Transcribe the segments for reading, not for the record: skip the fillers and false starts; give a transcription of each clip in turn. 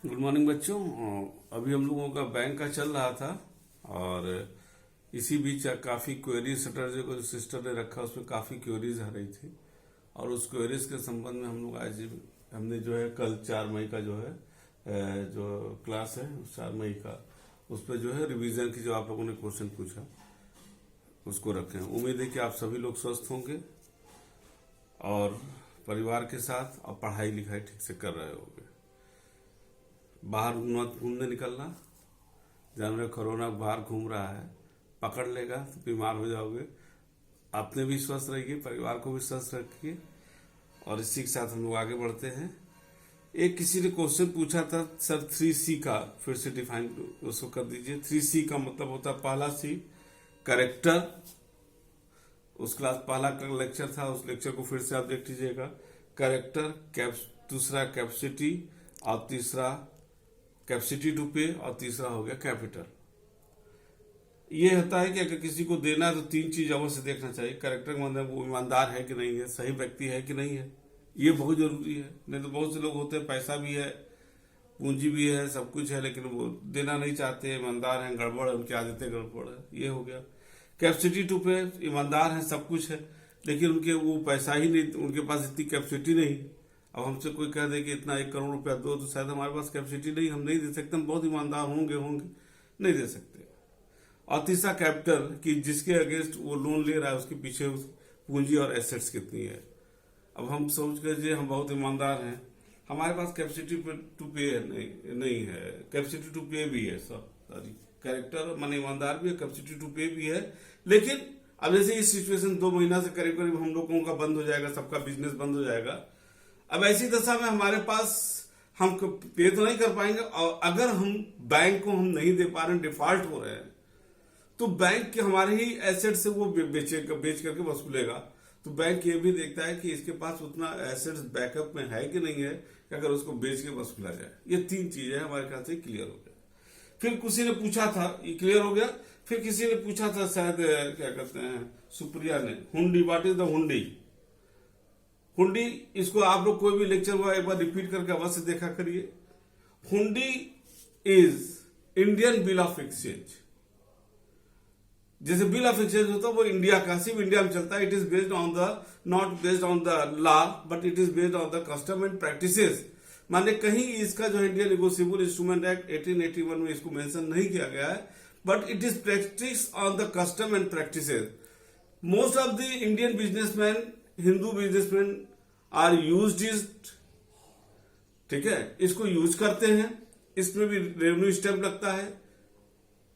Good morning बच्चों। अभी हम लोगों का बैंक का चल रहा था और इसी बीच काफ़ी क्वेरीज सैटरडे को जो सिस्टर ने रखा उसमें काफ़ी क्वेरीज आ रही थी और उस क्वेरीज के संबंध में हम लोग आज हमने जो है कल 4 मई का जो है जो क्लास है 4 मई का उस पर जो है रिवीजन की जो आप लोगों ने क्वेश्चन पूछा उसको रखें। उम्मीद है कि आप सभी लोग स्वस्थ होंगे और परिवार के साथ और पढ़ाई लिखाई ठीक से कर रहे होंगे। बाहर मत घूमने निकलना, जान रहे कोरोना बाहर घूम रहा है, पकड़ लेगा तो बीमार हो जाओगे। अपने भी स्वस्थ रहिए, परिवार को भी स्वस्थ रखिए और इसी के साथ हम लोग आगे बढ़ते हैं। एक किसी ने क्वेश्चन पूछा था सर 3C का फिर से डिफाइन उसको कर दीजिए। 3C का मतलब होता है पहला C करेक्टर। उस क्लास पहला का लेक्चर था, उस लेक्चर को फिर से आप देख लीजिएगा। करेक्टर, दूसरा कैपेसिटी और तीसरा कैपेसिटी टू पे और तीसरा हो गया कैपिटल। ये होता है कि अगर किसी को देना है तो 3 चीज अवश्य देखना चाहिए। करेक्टर का मतलब वो ईमानदार है कि नहीं है, सही व्यक्ति है कि नहीं है, ये बहुत जरूरी है। नहीं तो बहुत से लोग होते हैं पैसा भी है, पूंजी भी है, सब कुछ है, लेकिन वो देना नहीं चाहते, ईमानदार हैं, गड़बड़ है, उनकी आदतें गड़बड़ है, ये हो गया। कैपेसिटी टू पे ईमानदार है, सब कुछ है, लेकिन उनके वो पैसा ही नहीं, उनके पास इतनी कैपेसिटी नहीं। अब हमसे कोई कह दे कि इतना 1 करोड़ रुपया दो तो शायद हमारे पास कैपेसिटी नहीं, हम नहीं दे सकते, हम बहुत ईमानदार होंगे नहीं दे सकते। और तीसरा कैपिटल कि जिसके अगेंस्ट वो लोन ले रहा है उसके पीछे पूंजी और एसेट्स कितनी है। अब हम सोच कर जे हम बहुत ईमानदार हैं, हमारे पास कैपेसिटी टू पे नहीं है, कैपेसिटी टू पे भी है, सॉरी कैरेक्टर माने ईमानदार भी है, कैपेसिटी टू पे भी है। लेकिन अब जैसे इस सिचुएशन 2 महीना से करीब करीब हम लोगों का बंद हो जाएगा, सबका बिजनेस बंद हो जाएगा। अब ऐसी दशा में हमारे पास हम पे तो नहीं कर पाएंगे और अगर हम बैंक को हम नहीं दे पा रहे हैं, डिफॉल्ट हो रहे हैं, तो बैंक के हमारे ही एसेट से वो बेच करके वसूलेगा। तो बैंक ये भी देखता है कि इसके पास उतना एसेट्स बैकअप में है कि नहीं है कि अगर उसको बेच के वसूला जाए। ये 3 चीजें हमारे ख्याल से क्लियर हो गया। फिर किसी ने पूछा था, ये क्लियर हो गया। फिर किसी ने पूछा था शायद क्या कहते हैं सुप्रिया ने, हुंडी, व्हाट इज द हुंडी। हुंडी, इसको आप लोग कोई भी लेक्चर हुआ एक बार रिपीट करके अवश्य देखा करिए। हुंडी is Indian bill of exchange. जैसे बिल ऑफ एक्सचेंज होता है वो इंडिया का, सिर्फ इंडिया में चलता है। It is based on the, not based on the law, but it is based on the custom and practices. माने कहीं इसका जो इंडियन नेगोशिएबल इंस्ट्रूमेंट एक्ट 1881 में इसको मेंशन नहीं किया गया है, but it is practice on the custom and practices. Most of the Indian businessman, Hindu businessman are used it, ठीक है, इसको यूज करते हैं। इसमें भी रेवेन्यू स्टैम्प लगता है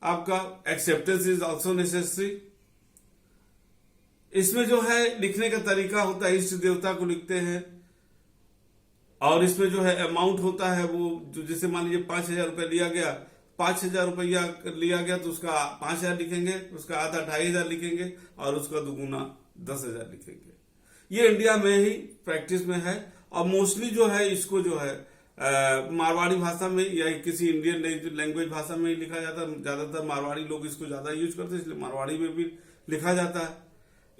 आपका। Acceptance is also necessary. इसमें जो है लिखने का तरीका होता है, इष्ट देवता को लिखते हैं। और इसमें जो है अमाउंट होता है वो जो, जैसे मान लीजिए 5,000 रुपया लिया गया, 5,000 रुपया लिया गया तो उसका 5,000 लिखेंगे, उसका आधा 2,500 लिखेंगे और उसका दुगुना 10,000 लिखेंगे। ये इंडिया में ही प्रैक्टिस में है और मोस्टली जो है इसको जो है मारवाड़ी भाषा में या किसी इंडियन लैंग्वेज भाषा में ही लिखा जाता है। ज्यादातर मारवाड़ी लोग इसको ज्यादा यूज करते हैं, इसलिए मारवाड़ी में भी लिखा जाता है।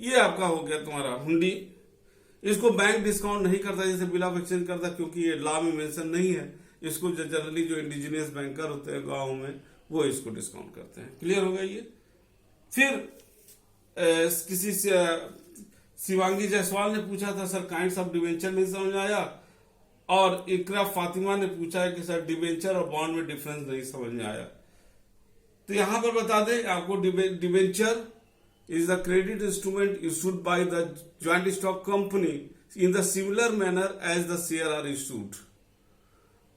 ये आपका हो गया तुम्हारा हुंडी। इसको बैंक डिस्काउंट नहीं करता जैसे बिल ऑफ एक्सचेंज करता, क्योंकि ये लॉ में मेंशन नहीं है। इसको जनरली जो इंडिजिनियस बैंकर होते हैं गाँव में वो इसको डिस्काउंट करते हैं। क्लियर हो गया ये। फिर किसी शिवांगी जायसवाल ने पूछा था सर काइंड्स ऑफ डिवेंचर नहीं समझ आया, और इकरा फातिमा ने पूछा है कि सर डिवेंचर और बॉन्ड में डिफरेंस नहीं समझ में आया। तो यहां पर बता दें आपको, debenture is the credit instrument issued by the joint stock company in the similar manner as the share are issued.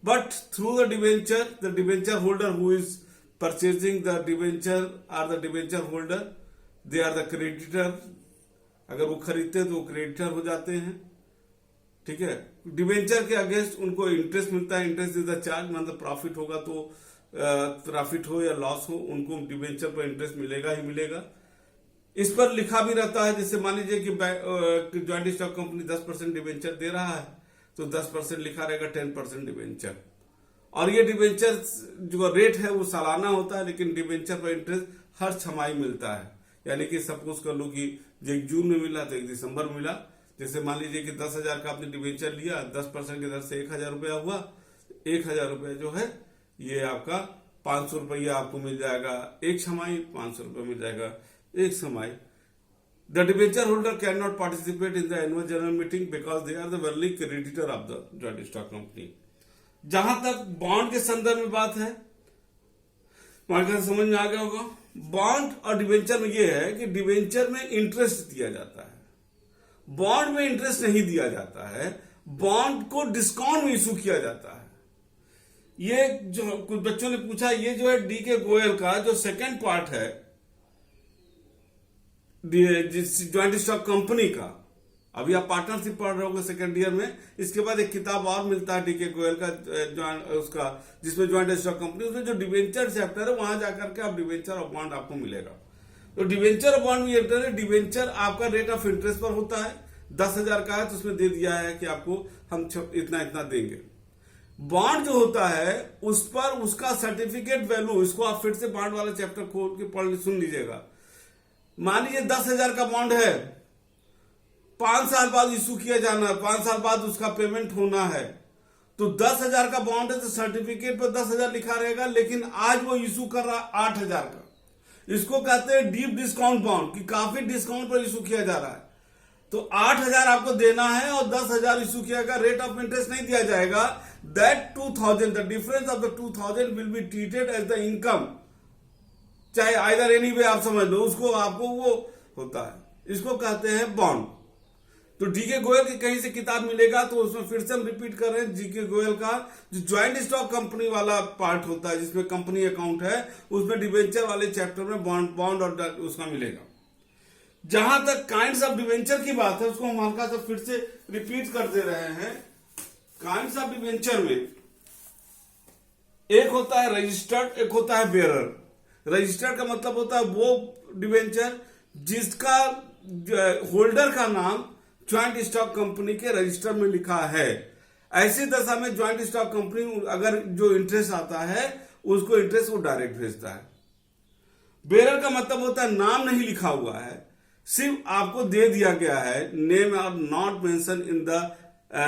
But through the debenture holder who is purchasing the debenture or the debenture holder, they are the creditor. अगर वो खरीदते तो वो creditor हो जाते हैं, ठीक है। डिवेंचर के अगेंस्ट उनको इंटरेस्ट मिलता है। इंटरेस्ट इज द चार्ज, मतलब प्रॉफिट होगा तो प्रॉफिट हो या लॉस हो, उनको डिवेंचर पर इंटरेस्ट मिलेगा ही मिलेगा। इस पर लिखा भी रहता है, जैसे मान लीजिए कि जॉइंट स्टॉक कंपनी 10% डिवेंचर दे रहा है तो 10% लिखा रहेगा 10% डिवेंचर। और ये डिवेंचर जो रेट है वो सालाना होता है, लेकिन डिवेंचर पर इंटरेस्ट हर छमाही मिलता है। यानी कि सपोज कर लो कि एक जून में मिला तो 1 दिसंबर मिला। जैसे मान लीजिए कि 10,000 का आपने डिवेंचर लिया, 10% की दर से 1,000 रुपया हुआ, 1,000 रुपये जो है ये आपका 500 रुपया आपको मिल जाएगा एक छमाही, 500 रुपये मिल जाएगा एक छमाही। The debenture holder cannot participate in the annual general meeting because they are the only creditor of the joint stock company। जहां तक बॉन्ड के संदर्भ में बात है, मार्केट समझ में आ गया होगा। बॉन्ड और डिवेंचर में यह है कि डिवेंचर में इंटरेस्ट दिया जाता है, बॉन्ड में इंटरेस्ट नहीं दिया जाता है, बॉन्ड को डिस्काउंट में इशू किया जाता है। ये जो कुछ बच्चों ने पूछा, ये जो है डी के गोयल का जो सेकेंड पार्ट है ज्वाइंट स्टॉक कंपनी का, अभी आप पार्टनरशिप पढ़ रहे होगे सेकेंड ईयर में, इसके बाद एक किताब और मिलता है डीके गोयल का उसका जिसमें ज्वाइंट स्टॉक कंपनी, उसमें जो डिवेंचर चैप्टर है वहां जाकर के आप डिवेंचर और बॉन्ड आपको मिलेगा। तो डिवेंचर और बॉन्ड में डिवेंचर आपका रेट ऑफ इंटरेस्ट पर होता है, 10,000 का है तो उसमें दे दिया है कि आपको हम इतना इतना देंगे। बॉन्ड जो होता है उस पर उसका सर्टिफिकेट वैल्यू, इसको आप फिर से बॉन्ड वाला चैप्टर खोल के पढ़ सुन लीजिएगा। मान लीजिए 10,000 का बॉन्ड है, 5 साल बाद इशू किया जाना है, 5 साल बाद उसका पेमेंट होना है, तो 10,000 का बॉन्ड है तो सर्टिफिकेट पर 10,000 लिखा रहेगा, लेकिन आज वो इशू कर रहा है 8,000 का। इसको कहते हैं डीप डिस्काउंट बॉन्ड, कि काफी डिस्काउंट पर इशू किया जा रहा है। तो 8,000 आपको देना है और 10,000 इशू किया गया, रेट ऑफ इंटरेस्ट नहीं दिया जाएगा। That 2,000, the difference of the 2,000 will be treated as the income, चाहे आइदर एनी वे आप समझ लो, उसको आपको वो होता है, इसको कहते हैं बॉन्ड। तो डीके गोयल की कहीं से किताब मिलेगा तो उसमें फिर से हम रिपीट कर रहे हैं, डीके गोयल का जो ज्वाइंट स्टॉक कंपनी वाला पार्ट होता है जिसमें कंपनी अकाउंट है, उसमें डिवेंचर वाले चैप्टर में बॉन्ड और उसका मिलेगा। जहां तक काइंड्स ऑफ डिवेंचर की बात है उसको हम हल्का सा फिर से रिपीट कर दे रहे हैं। काइंड्स ऑफ डिवेंचर में एक होता है रजिस्टर्ड, एक होता है बेयरर। रजिस्टर्ड का मतलब होता है वो डिवेंचर जिसका होल्डर का नाम ज्वाइंट स्टॉक कंपनी के रजिस्टर में लिखा है। ऐसी दशा में ज्वाइंट स्टॉक कंपनी अगर जो इंटरेस्ट आता है उसको इंटरेस्ट वो डायरेक्ट भेजता है। बेयरर का मतलब होता है नाम नहीं लिखा हुआ है, सिर्फ आपको दे दिया गया है, name are not mention in the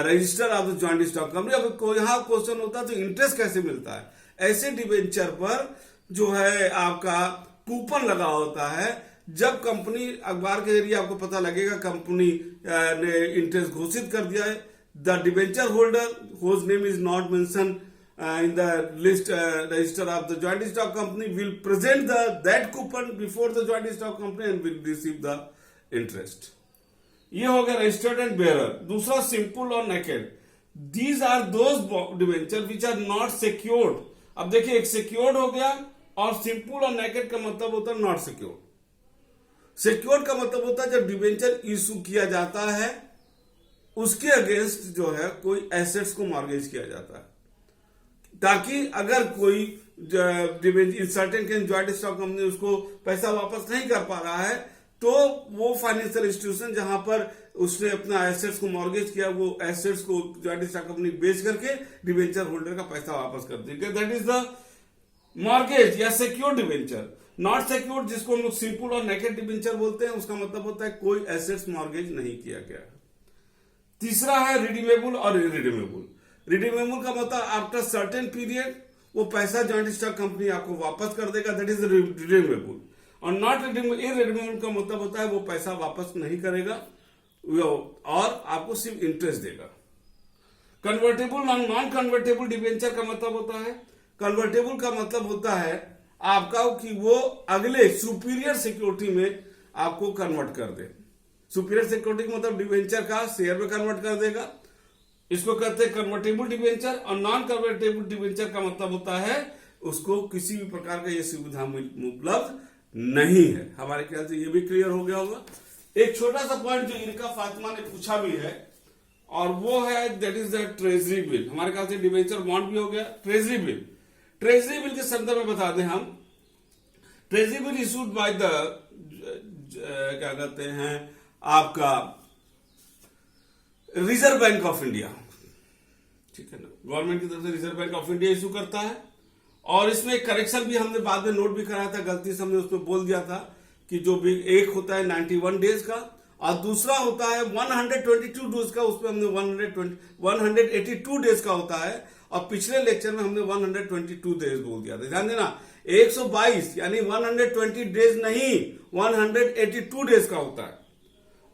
register of the joint stock company. अब यहां क्वेश्चन होता है तो इंटरेस्ट कैसे मिलता है? ऐसे डिवेंचर पर जो है आपका कूपन लगा होता है। जब कंपनी अखबार के जरिए आपको पता लगेगा कंपनी ने इंटरेस्ट घोषित कर दिया है, the debenture holder whose name is not mention in the list register of the joint stock company will present that coupon before the joint stock company and will receive the interest। ये हो गया registered and bearer. दूसरा simple और naked, these are those debenture which are not secured. अब देखिए एक secured हो गया और सिंपल और नेकेड का मतलब होता है नॉट सिक्योर्ड। सिक्योर्ड का मतलब होता है जब डिवेंचर इशू किया जाता है उसके अगेंस्ट जो है कोई एसेट्स को मॉर्गेज किया जाता है, ताकि अगर कोई certain case joint stock company उसको पैसा वापस नहीं कर पा रहा है तो वो फाइनेंशियल इंस्टीट्यूशन जहां पर उसने अपना एसेट्स को मॉर्गेज किया वो एसेट्स को ज्वाइंट स्टॉक कंपनी बेच करके डिवेंचर होल्डर का पैसा वापस कर देगी। दैट इज द मॉर्गेज या सिक्योर्ड डिवेंचर। नॉट सिक्योर्ड जिसको हम लोग सिंपल और नेकेड डिवेंचर बोलते हैं, उसका मतलब होता है कोई एसेट्स मॉर्गेज नहीं किया गया। तीसरा है रिडीमेबल और इरिडीमेबल। रिडीमेबल का मतलब आफ्टर सर्टेन पीरियड वो पैसा ज्वाइंट स्टॉक कंपनी आपको वापस कर देगा, दैट इज रिडीमेबल। और नॉट इरिडीमेबल का मतलब होता है वो पैसा वापस नहीं करेगा और आपको सिर्फ इंटरेस्ट देगा। कन्वर्टेबल और नॉन कन्वर्टेबल डिवेंचर का मतलब होता है, कन्वर्टेबल का मतलब होता है आपका कि वो अगले सुपीरियर सिक्योरिटी में आपको कन्वर्ट कर दे। सुपीरियर सिक्योरिटी का मतलब डिवेंचर का शेयर में कन्वर्ट कर देगा, इसको कहते हैं कन्वर्टेबल डिवेंचर। और नॉन कन्वर्टेबल डिवेंचर का मतलब होता है उसको किसी भी प्रकार का ये सुविधा उपलब्ध नहीं है। हमारे ख्याल से ये भी क्लियर हो गया होगा। एक छोटा सा पॉइंट जो इनका फातिमा ने पूछा भी है और वो है that is the treasury bill. हमारे ख्याल से डिवेंचर बॉन्ड भी हो गया, ट्रेजरी बिल। ट्रेजरी बिल के संदर्भ में बता दें हम, treasury bill issued by the क्या कहते हैं आपका रिजर्व बैंक ऑफ इंडिया, ठीक है ना, गवर्नमेंट की तरफ से reserve bank of India issue करता है। और इसमें एक करेक्शन भी हमने बाद में नोट भी कराया था, गलती से हमने उसमें बोल दिया था कि जो भी एक होता है 91 डेज का और दूसरा होता है 122 डेज का, उसमें हमने 182 डेज का होता है, और पिछले लेक्चर में हमने 122 डेज बोल दिया था। ध्यान देना, 122 यानी 120 डेज नहीं, 182 डेज का होता है।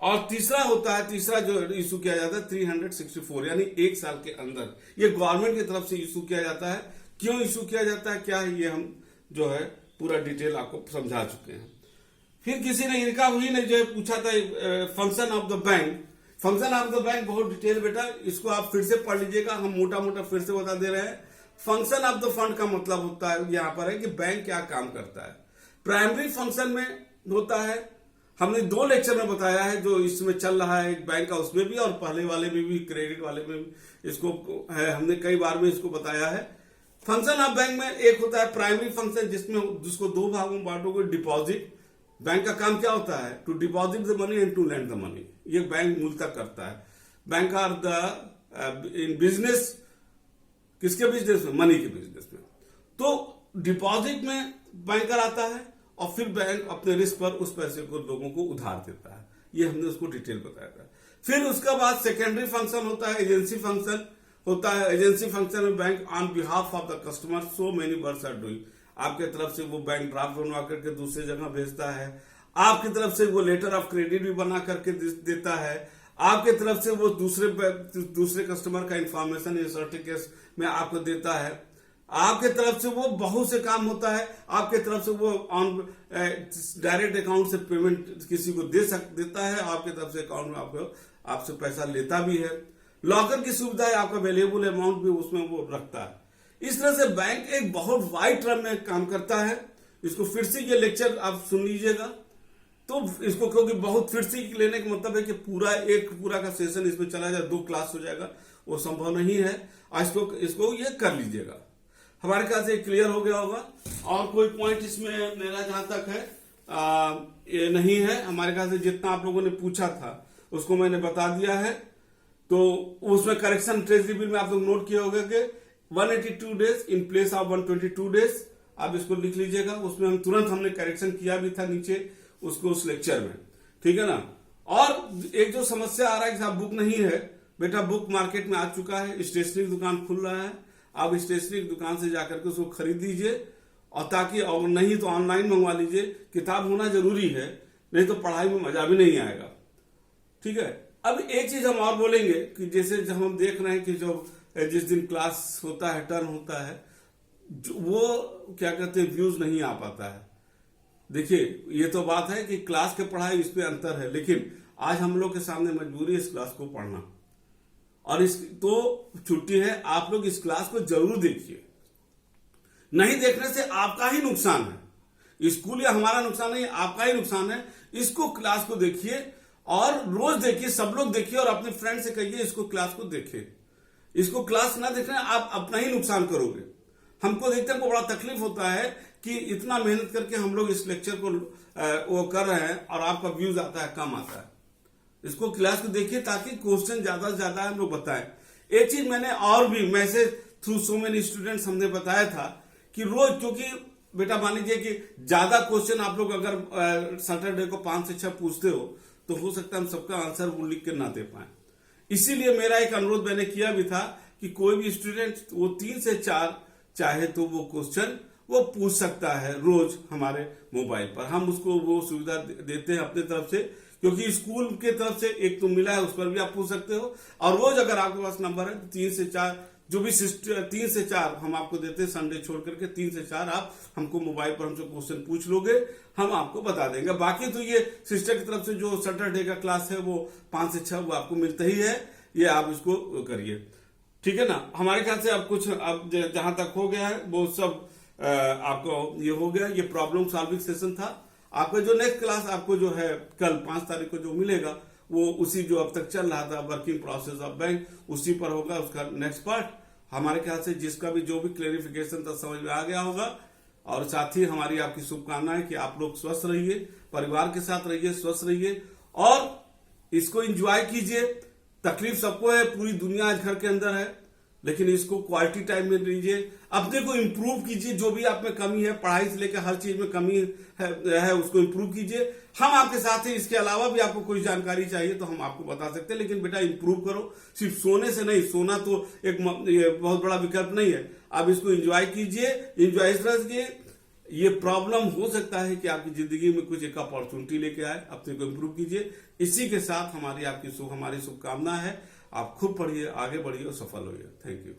और तीसरा होता है, तीसरा जो इशू किया जाता है 364 यानी एक साल के अंदर। ये गवर्नमेंट की तरफ से इशू किया जाता है। क्यों इशू किया जाता है, क्या है, ये हम जो है पूरा डिटेल आपको समझा चुके हैं। फिर किसी ने इनका हुई ने जो है पूछा था function of the bank. Function of the bank बहुत डिटेल बेटा, इसको आप फिर से पढ़ लीजिएगा, हम मोटा मोटा फिर से बता दे रहे हैं। फंक्शन ऑफ द फंड का मतलब होता है यहां पर है कि बैंक क्या काम करता है। प्राइमरी फंक्शन में होता है, हमने 2 लेक्चर में बताया है जो इसमें चल रहा है एक बैंक का, उसमें भी और पहले वाले में भी, क्रेडिट वाले में भी इसको है, हमने कई बार में इसको बताया है। फंक्शन ऑफ बैंक में एक होता है प्राइमरी फंक्शन, जिसको 2 भागों में बांटोगे। डिपॉजिट, बैंक का काम क्या होता है, to deposit the money and to lend the money, ये बैंक मूलतः करता है। Bank are the in business, किसके बिजनेस में, मनी के बिजनेस में। तो डिपॉजिट में बैंकर आता है और फिर बैंक अपने रिस्क पर उस पैसे को लोगों को उधार देता है, ये हमने उसको डिटेल बताया था। फिर उसके बाद सेकेंडरी फंक्शन होता है, एजेंसी फंक्शन होता है। एजेंसी फंक्शन में bank on behalf of the customer so many works are doing, आपके तरफ से वो बैंक ड्राफ्ट बनवा करके दूसरे जगह भेजता है, आपकी तरफ से वो लेटर ऑफ क्रेडिट भी बना करके देता है, आपके तरफ से वो दूसरे कस्टमर का इंफॉर्मेशन या सर्टिफिकेट में आपको देता है, आपके तरफ से वो बहुत से काम होता है, आपके तरफ से वो ऑन डायरेक्ट अकाउंट से पेमेंट किसी को देता है, आपके तरफ से अकाउंट में आपसे पैसा लेता भी है। लॉकर की सुविधा है, आपका वैल्यूएबल अमाउंट भी उसमें वो रखता है। इस तरह से बैंक एक बहुत वाइड टर्म में काम करता है। इसको फिर से ये लेक्चर आप सुन लीजिएगा, तो इसको क्योंकि बहुत फिर से लेने का मतलब है कि पूरा का सेशन इसमें चला जाए, 2 क्लास हो जाएगा, वो संभव नहीं है। इसको ये कर लीजिएगा। हमारे ख्याल से क्लियर हो गया होगा। और कोई पॉइंट इसमें मेरा जहां तक है ये नहीं है। हमारे ख्याल से जितना आप लोगों ने पूछा था उसको मैंने बता दिया है। तो उसमें करेक्शन ट्रेजरी बिल में आप लोग नोट किए होंगे कि 182 days in place of 122 days, आप इसको लिख लीजिएगा। उसमें हम तुरंत हमने करेक्शन किया भी था नीचे उसको उस लेक्चर में, ठीक है ना। और एक जो समस्या आ रहा है कि साहब बुक नहीं है, बेटा बुक मार्केट में आ चुका है, स्टेशनरी दुकान खुल रहा है, आप स्टेशनरी दुकान से जाकर के उसको खरीद लीजिए, और ताकि और नहीं तो ऑनलाइन मंगवा लीजिए। किताब होना जरूरी है, नहीं तो पढ़ाई में मजा भी नहीं आएगा, ठीक है। अब एक चीज हम और बोलेंगे कि जैसे जब हम देख रहे हैं कि जो जिस दिन क्लास होता है, टर्न होता है, वो क्या कहते हैं व्यूज नहीं आ पाता है। देखिए ये तो बात है कि क्लास के पढ़ाई इस पे अंतर है, लेकिन आज हम लोग के सामने मजबूरी है इस क्लास को पढ़ना, और इस तो छुट्टी है, आप लोग इस क्लास को जरूर देखिए। नहीं देखने से आपका ही नुकसान है, स्कूल या हमारा नुकसान नहीं, आपका ही नुकसान है। इसको क्लास को देखिए और रोज देखिए, सब लोग देखिए, और अपने फ्रेंड से कहिए इसको क्लास को देखे। इसको क्लास ना देखना आप अपना ही नुकसान करोगे। हमको देखते हैं बड़ा तकलीफ होता है कि इतना मेहनत करके हम लोग इस लेक्चर को वो कर रहे हैं और आपका व्यूज आता है कम आता है। इसको क्लास को देखिए ताकि क्वेश्चन ज्यादा से ज्यादा हम लोग बताएं। एक चीज मैंने और भी message through so many students हमने बताया था कि रोज, क्योंकि बेटा मान लीजिए कि ज्यादा क्वेश्चन आप लोग अगर सैटरडे को 5 से 6 पूछते हो तो हो सकता है हम सबका आंसर वो लिख के ना दे पाए। इसीलिए मेरा एक अनुरोध मैंने किया भी था कि कोई भी स्टूडेंट वो 3 से 4 चाहे तो वो क्वेश्चन वो पूछ सकता है रोज हमारे मोबाइल पर। हम उसको वो सुविधा देते हैं अपने तरफ से, क्योंकि स्कूल के तरफ से एक तो मिला है, उस पर भी आप पूछ सकते हो। और रोज अगर आपके पास नंबर है 3 से 4 जो भी 3 से 4 हम आपको देते हैं, संडे छोड़ करके 3 से 4 आप हमको मोबाइल पर हमसे क्वेश्चन पूछ लोगे, हम आपको बता देंगे। बाकी तो ये सिस्टर की तरफ से जो सैटरडे का क्लास है वो 5 से 6 वो आपको मिलता ही है, ये आप इसको करिए, ठीक है ना। हमारे ख्याल से अब कुछ अब जहां तक हो गया है वो सब आपको ये हो गया। ये प्रॉब्लम सॉल्विंग सेशन था। आपका जो नेक्स्ट क्लास आपको जो है कल 5 तारीख को जो मिलेगा वो उसी जो अब तक चल रहा था वर्किंग प्रोसेस ऑफ बैंक, उसी पर होगा उसका नेक्स्ट पार्ट। हमारे ख्याल से जिसका भी जो भी क्लेरिफिकेशन था समझ में आ गया होगा। और साथ ही हमारी आपकी शुभकामनाएं कि आप लोग स्वस्थ रहिए, परिवार के साथ रहिए, स्वस्थ रहिए और इसको एंजॉय कीजिए। तकलीफ सबको है, पूरी दुनिया आज घर के अंदर है, लेकिन इसको क्वालिटी टाइम में लीजिए, अपने को इम्प्रूव कीजिए। जो भी आप में कमी है, पढ़ाई से लेकर हर चीज में कमी है उसको इम्प्रूव कीजिए। हम आपके साथ हैं। इसके अलावा भी आपको कोई जानकारी चाहिए तो हम आपको बता सकते हैं, लेकिन बेटा इम्प्रूव करो। सिर्फ सोने से नहीं, सोना तो एक बहुत बड़ा विकल्प नहीं है। आप इसको एंजॉय कीजिए, एंजॉय कीजिए। ये प्रॉब्लम हो सकता है कि आपकी जिंदगी में कुछ एक अपॉर्चुनिटी लेके आए, अपने को इम्प्रूव कीजिए। इसी के साथ हमारी शुभकामना है। आप खूब पढ़िए, आगे बढ़िए और सफल होइए। Thank you.